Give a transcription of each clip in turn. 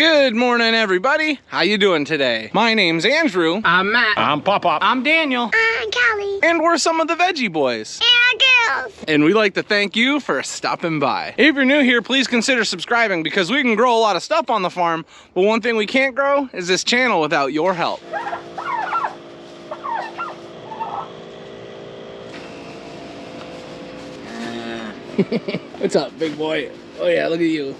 Good morning, everybody. How you doing today? My name's Andrew. I'm Matt. I'm Pop-Pop. I'm Daniel. I'm Callie. And we're some of the Veggie Boys. And girls. And we'd like to thank you for stopping by. If you're new here, please consider subscribing because we can grow a lot of stuff on the farm, but one thing we can't grow is this channel without your help. What's up, big boy? Oh yeah, look at you.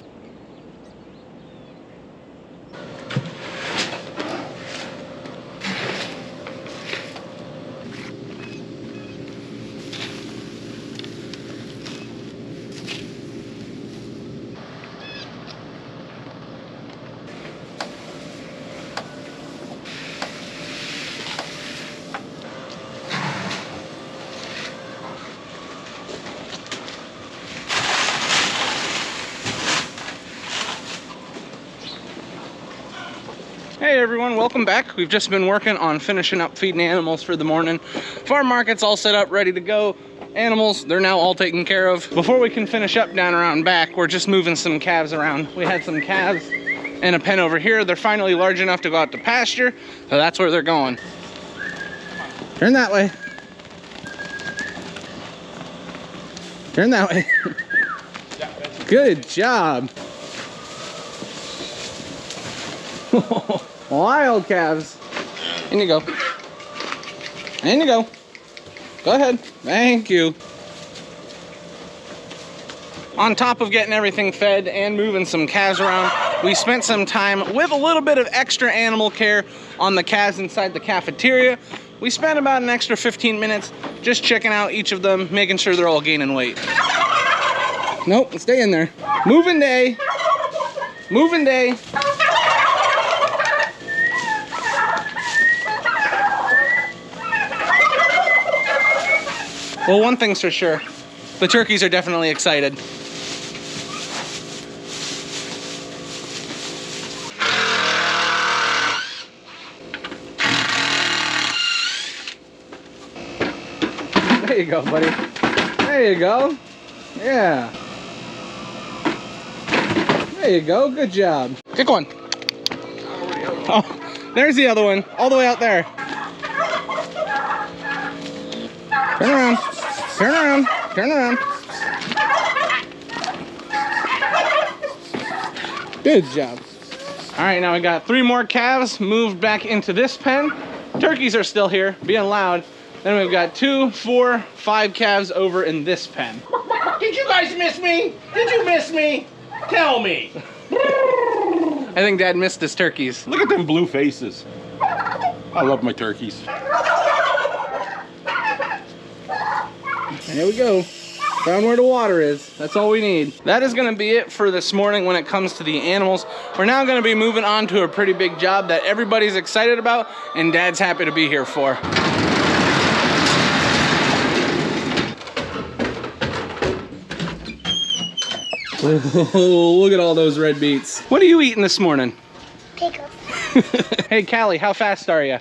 Hey everyone, welcome back. We've just been working on finishing up feeding animals for the morning. Farm market's all set up, ready to go. Animals, they're now all taken care of. Before we can finish up down around back, we're just moving some calves around. We had some calves in a pen over here. They're finally large enough to go out to pasture, so that's where they're going. Turn that way. Turn that way. Good job. Wild calves. In you go. In you go. Go ahead. Thank you. On top of getting everything fed and moving some calves around, we spent some time with a little bit of extra animal care on the calves inside the cafeteria. We spent about an extra 15 minutes just checking out each of them, making sure they're all gaining weight. Nope, stay in there. Moving day. Moving day. Well, one thing's for sure, the turkeys are definitely excited. There you go, buddy. There you go. Yeah. There you go, good job. Kick one. Oh, there's the other one, all the way out there. Turn around, turn around, turn around. Good job. All right, now we got 3 more calves moved back into this pen. Turkeys are still here, being loud. Then we've got 2, 4, 5 calves over in this pen. Did you guys miss me? Did you miss me? Tell me. I think Dad missed his turkeys. Look at them blue faces. I love my turkeys. There we go. Found where the water is. That's all we need. That is gonna be it for this morning when it comes to the animals. We're now gonna be moving on to a pretty big job that everybody's excited about and Dad's happy to be here for. Oh, look at all those red beets. What are you eating this morning? Pickles. Hey, Callie, how fast are you?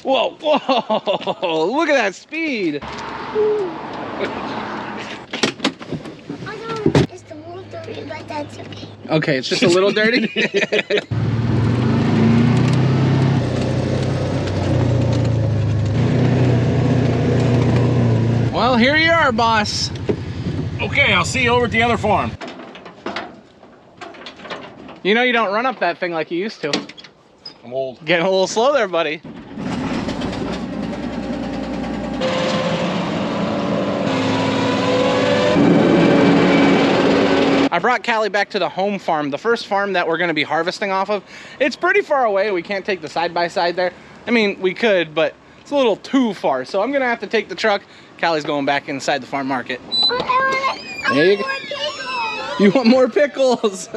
Whoa, whoa, look at that speed. It's a little dirty, but that's okay. Okay, it's just a little dirty. Well, here you are, boss. Okay, I'll see you over at the other farm. You know you don't run up that thing like you used to. I'm old. Getting a little slow there, buddy. I brought Callie back to the home farm, the first farm that we're gonna be harvesting off of. It's pretty far away. We can't take the side-by-side there. I mean, we could, but it's a little too far. So I'm gonna have to take the truck. Callie's going back inside the farm market. There you go. You want more pickles?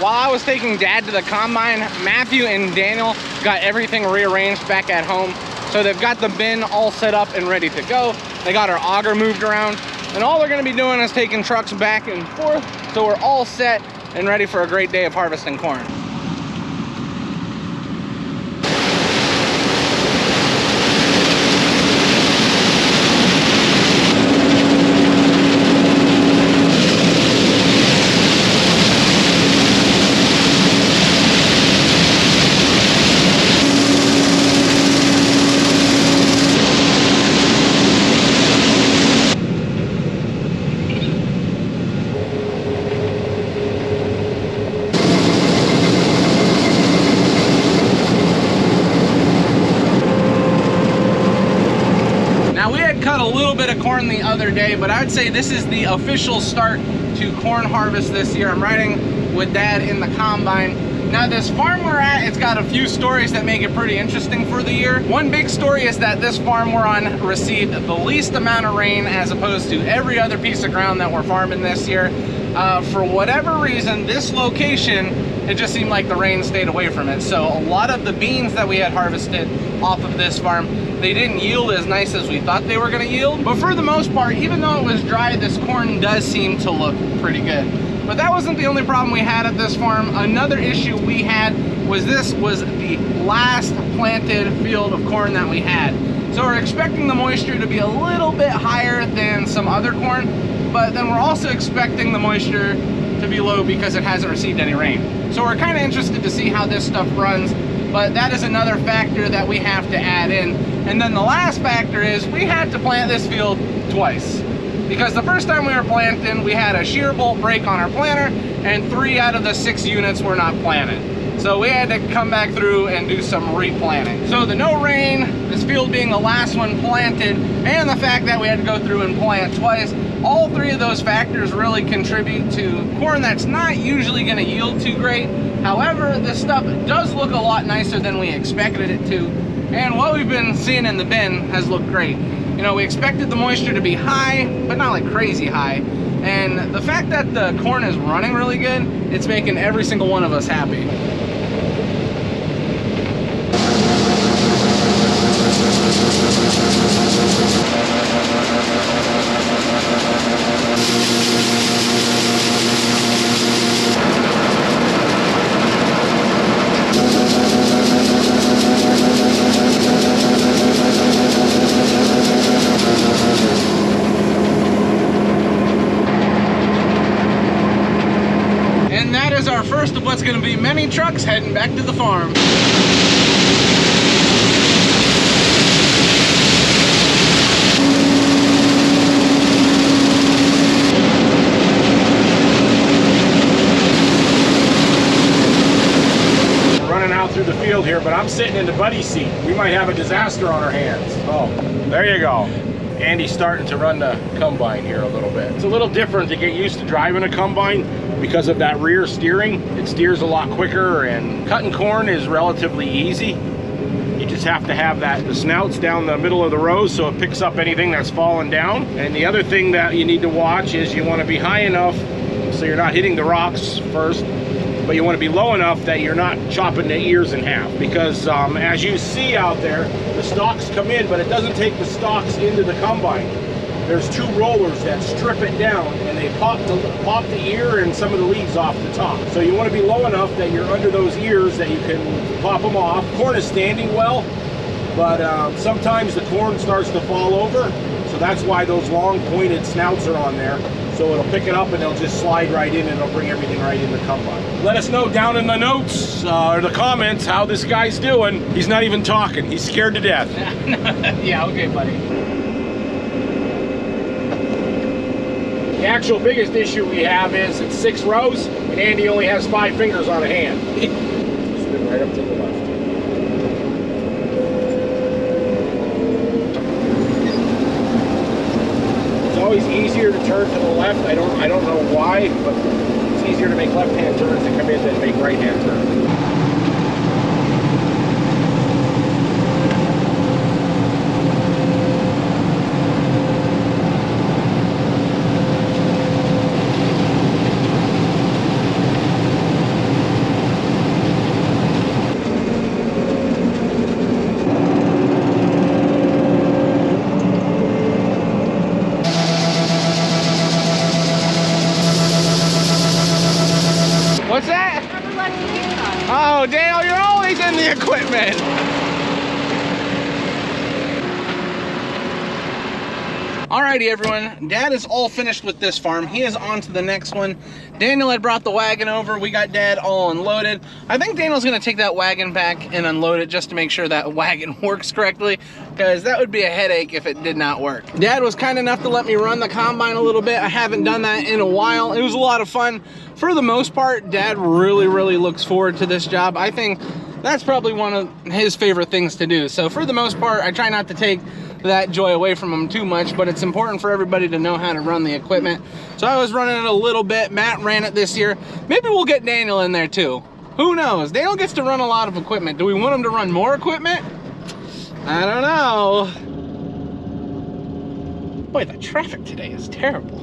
While I was taking Dad to the combine, Matthew and Daniel got everything rearranged back at home. So they've got the bin all set up and ready to go. They got our auger moved around. And all they're gonna be doing is taking trucks back and forth, so we're all set and ready for a great day of harvesting corn. Cut a little bit of corn the other day, but I would say this is the official start to corn harvest this year. I'm riding with Dad in the combine. Now this farm we're at, it's got a few stories that make it pretty interesting for the year. One big story is that this farm we're on received the least amount of rain as opposed to every other piece of ground that we're farming this year. For whatever reason, this location, it just seemed like the rain stayed away from it. So a lot of the beans that we had harvested off of this farm, they didn't yield as nice as we thought they were gonna yield. But for the most part, even though it was dry, this corn does seem to look pretty good. But that wasn't the only problem we had at this farm. Another issue we had was this was the last planted field of corn that we had. So we're expecting the moisture to be a little bit higher than some other corn, but then we're also expecting the moisture to be low because it hasn't received any rain. So we're kind of interested to see how this stuff runs, but that is another factor that we have to add in. And then the last factor is we had to plant this field twice. Because the first time we were planting, we had a shear bolt break on our planter, and 3 out of the 6 units were not planted. So we had to come back through and do some replanting. So the no rain, this field being the last one planted, and the fact that we had to go through and plant twice, all 3 of those factors really contribute to corn that's not usually gonna yield too great. However, this stuff does look a lot nicer than we expected it to, and what we've been seeing in the bin has looked great. You know, we expected the moisture to be high, but not like crazy high. And the fact that the corn is running really good, it's making every single one of us happy. Our first of what's going to be many trucks heading back to the farm. We're running out through the field here, but I'm sitting in the buddy seat. We might have a disaster on our hands. Oh, there you go. Andy's starting to run the combine here a little bit. It's a little different to get used to driving a combine because of that rear steering. It steers a lot quicker, and cutting corn is relatively easy. You just have to have the snouts down the middle of the row so it picks up anything that's falling down. And the other thing that you need to watch is you want to be high enough so you're not hitting the rocks first, but you want to be low enough that you're not chopping the ears in half. Because as you see out there, the stalks come in, but it doesn't take the stalks into the combine. There's 2 rollers that strip it down, and they pop the ear and some of the leaves off the top. So you want to be low enough that you're under those ears that you can pop them off. Corn is standing well, but sometimes the corn starts to fall over. So that's why those long pointed snouts are on there. So it'll pick it up and it'll just slide right in and it'll bring everything right in the combine. Let us know down in the notes or the comments how this guy's doing. He's not even talking. He's scared to death. Yeah, okay, buddy. The actual biggest issue we have is it's 6 rows and Andy only has 5 fingers on a hand. Spin right up to the left. It's always easier to turn to the left. I don't know why, but it's easier to make left-hand turns to come in than make right-hand turns. What's that? Oh, Dale, you're always in the equipment. Alrighty, everyone. Dad is all finished with this farm. He is on to the next one. Daniel had brought the wagon over. We got Dad all unloaded. I think Daniel's gonna take that wagon back and unload it just to make sure that wagon works correctly, because that would be a headache if it did not work. Dad was kind enough to let me run the combine a little bit. I haven't done that in a while. It was a lot of fun. For the most part, Dad really looks forward to this job. I think that's probably one of his favorite things to do. So for the most part, I try not to take that joy away from him too much, but it's important for everybody to know how to run the equipment. So I was running it a little bit. Matt ran it this year. Maybe we'll get Daniel in there too. Who knows? Daniel gets to run a lot of equipment. Do we want him to run more equipment? I don't know. Boy, the traffic today is terrible.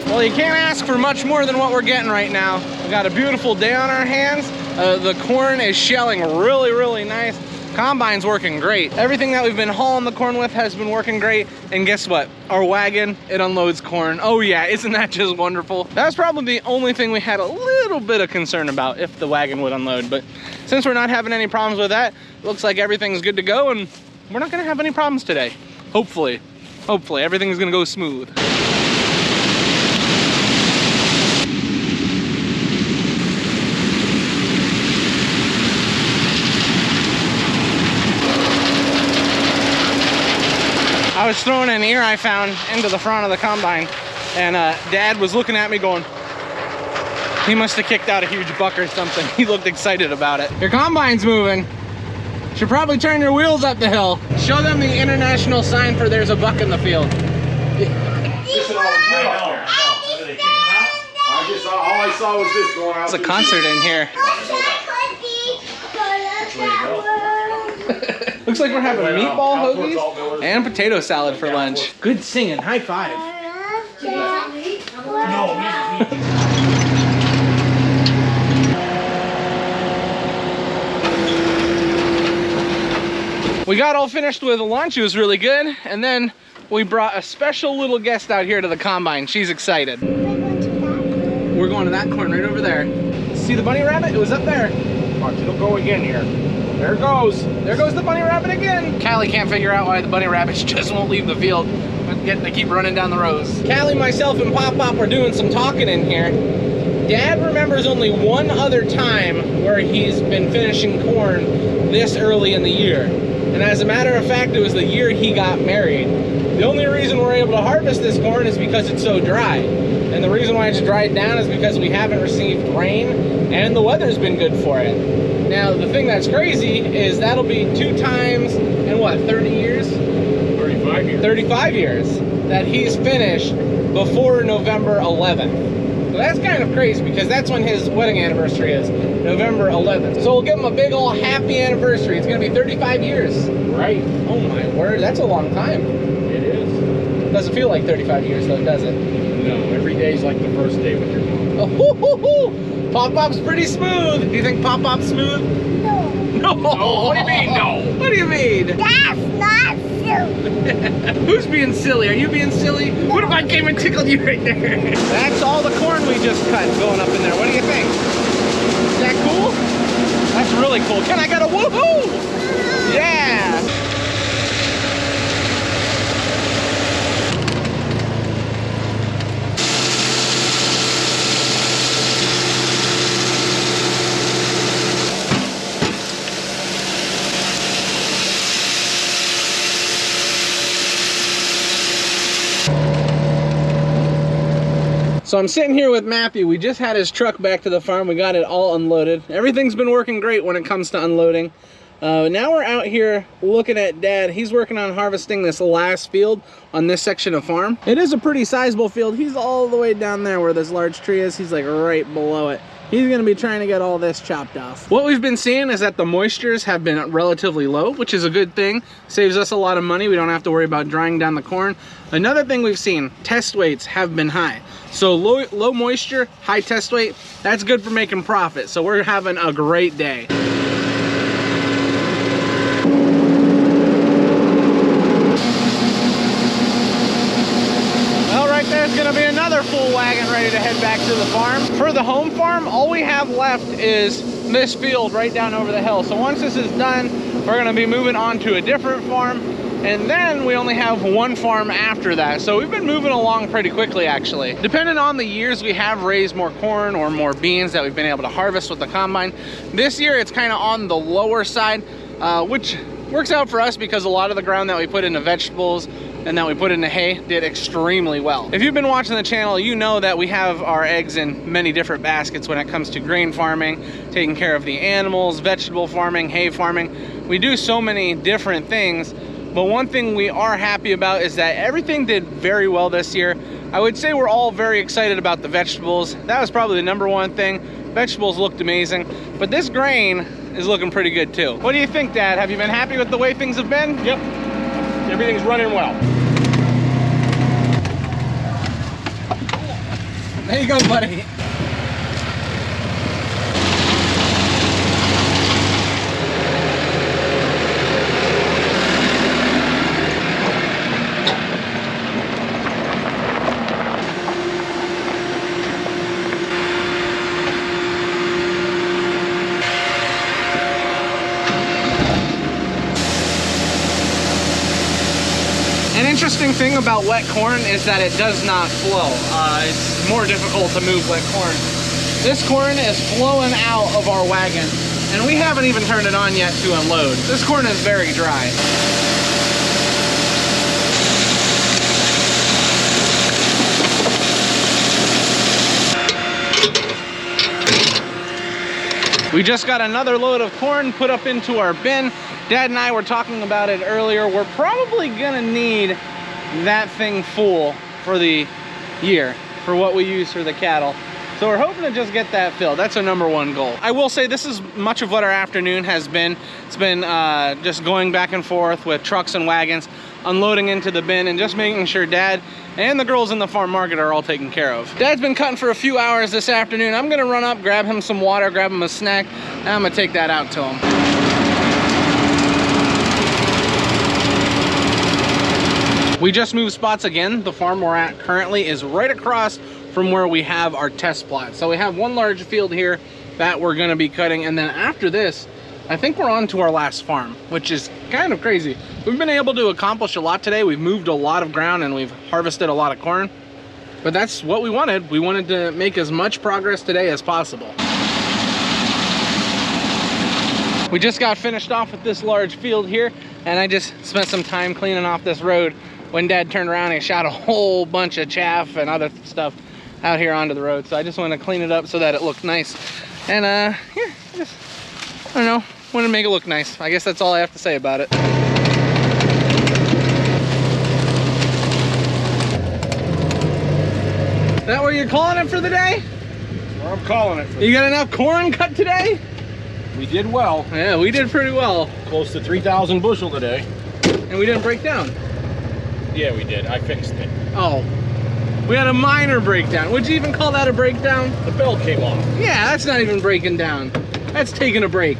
Well, you can't ask for much more than what we're getting right now. We got a beautiful day on our hands. The corn is shelling really nice. Combine's working great. Everything that we've been hauling the corn with has been working great. And guess what? Our wagon, it unloads corn. Oh yeah, isn't that just wonderful? That's probably the only thing we had a little bit of concern about, if the wagon would unload. But since we're not having any problems with that, it looks like everything's good to go, and we're not gonna have any problems today. Hopefully everything's gonna go smooth. I was throwing an ear I found into the front of the combine, and Dad was looking at me going, he must have kicked out a huge buck or something. He looked excited about it. Your combine's moving. Should probably turn your wheels up the hill. Show them the international sign for there's a buck in the field. All I saw was this going out. There's a concert in here. Looks like we're having meatball hoagies and potato salad for lunch. Good singing, high five. We got all finished with lunch, it was really good. And then we brought a special little guest out here to the combine. She's excited. We're going to that corn right over there. See the bunny rabbit? It was up there. Watch, it'll go again here. There it goes. There goes the bunny rabbit again. Callie can't figure out why the bunny rabbits just won't leave the field. They keep running down the rows. Callie, myself, and Pop Pop were doing some talking in here. Dad remembers only one other time where he's been finishing corn this early in the year. And as a matter of fact, it was the year he got married. The only reason we're able to harvest this corn is because it's so dry. And the reason why it's dried down is because we haven't received rain and the weather's been good for it. Now, the thing that's crazy is that'll be 2 times in what, 30 years? 35 years. 35 years that he's finished before November 11th. So that's kind of crazy because that's when his wedding anniversary is, November 11th. So we'll give him a big ol' happy anniversary. It's gonna be 35 years. Right. Oh my word, that's a long time. It is. Doesn't feel like 35 years though, does it? No, every day's like the first day with your mom. Oh, hoo, hoo, hoo. Pop Pop's pretty smooth. Do you think Pop Pop's smooth? No. No. What do you mean, no? What do you mean? That's not silly. Who's being silly? Are you being silly? What if I came and tickled you right there? That's all the corn we just cut going up in there. What do you think? Is that cool? That's really really cool. Can I get a woohoo? Yeah. So I'm sitting here with Matthew. We just had his truck back to the farm. We got it all unloaded. Everything's been working great when it comes to unloading. Now we're out here looking at Dad. He's working on harvesting this last field on this section of farm. It is a pretty sizable field. He's all the way down there where this large tree is. He's like right below it. He's gonna be trying to get all this chopped off. What we've been seeing is that the moistures have been relatively low, which is a good thing. Saves us a lot of money. We don't have to worry about drying down the corn. Another thing we've seen, test weights have been high. So low moisture, high test weight, that's good for making profit. So we're having a great day. There's gonna be another full wagon ready to head back to the farm. For the home farm, all we have left is this field right down over the hill. So once this is done, we're gonna be moving on to a different farm, and then we only have one farm after that. So we've been moving along pretty quickly, actually. Depending on the years, we have raised more corn or more beans that we've been able to harvest with the combine. This year, it's kind of on the lower side, which works out for us because a lot of the ground that we put into vegetables and that we put into hay did extremely well. If you've been watching the channel, you know that we have our eggs in many different baskets when it comes to grain farming, taking care of the animals, vegetable farming, hay farming. We do so many different things, but one thing we are happy about is that everything did very well this year. I would say we're all very excited about the vegetables. That was probably the number one thing. Vegetables looked amazing, but this grain is looking pretty good too. What do you think, Dad? Have you been happy with the way things have been? Yep, everything's running well. There you go, buddy. An interesting thing about wet corn is that it does not flow. It's more difficult to move wet corn. This corn is flowing out of our wagon, and we haven't even turned it on yet to unload. This corn is very dry. We just got another load of corn put up into our bin. Dad and I were talking about it earlier. We're probably gonna need that thing full for the year, for what we use for the cattle. So we're hoping to just get that filled. That's our number one goal. I will say this is much of what our afternoon has been. It's been just going back and forth with trucks and wagons, unloading into the bin and just making sure Dad and the girls in the farm market are all taken care of. Dad's been cutting for a few hours this afternoon. I'm gonna run up, grab him some water, grab him a snack, and I'm gonna take that out to him. We just moved spots again. The farm we're at currently is right across from where we have our test plot. So we have one large field here that we're gonna be cutting, and then after this, I think we're on to our last farm, which is kind of crazy. We've been able to accomplish a lot today. We've moved a lot of ground and we've harvested a lot of corn, but that's what we wanted. We wanted to make as much progress today as possible. We just got finished off with this large field here, and I just spent some time cleaning off this road when Dad turned around and shot a whole bunch of chaff and other stuff out here onto the road. So I just wanted to clean it up so that it looked nice. And yeah, I don't know, wanted to make it look nice. I guess that's all I have to say about it. That what you're calling it for the day? Well, I'm calling it. You got enough corn cut today? We did well. Yeah, we did pretty well. Close to 3,000 bushel today. And we didn't break down. Yeah, we did. I fixed it. Oh, we had a minor breakdown. Would you even call that a breakdown? The bell came off. Yeah, that's not even breaking down. That's taking a break.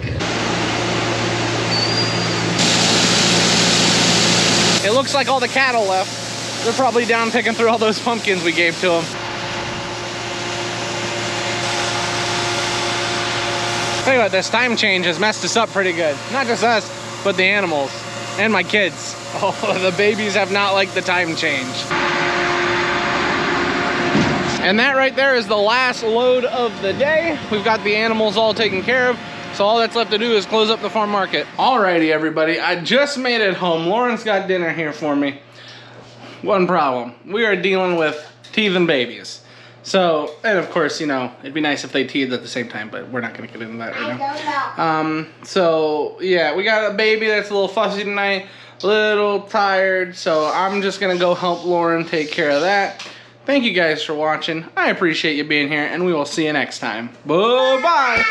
It looks like all the cattle left. They're probably down picking through all those pumpkins we gave to them. Tell you what, this time change has messed us up pretty good. Not just us, but the animals and my kids. Oh, the babies have not liked the time change. And that right there is the last load of the day. We've got the animals all taken care of. So all that's left to do is close up the farm market. Alrighty, everybody, I just made it home. Lauren's got dinner here for me. One problem, we are dealing with teething babies. So, and of course, you know, it'd be nice if they teethed at the same time, but we're not gonna get into that right now. So yeah, we got a baby that's a little fussy tonight, a little tired, so I'm just gonna go help Lauren take care of that. Thank you guys for watching. I appreciate you being here, and we will see you next time. Bye-bye.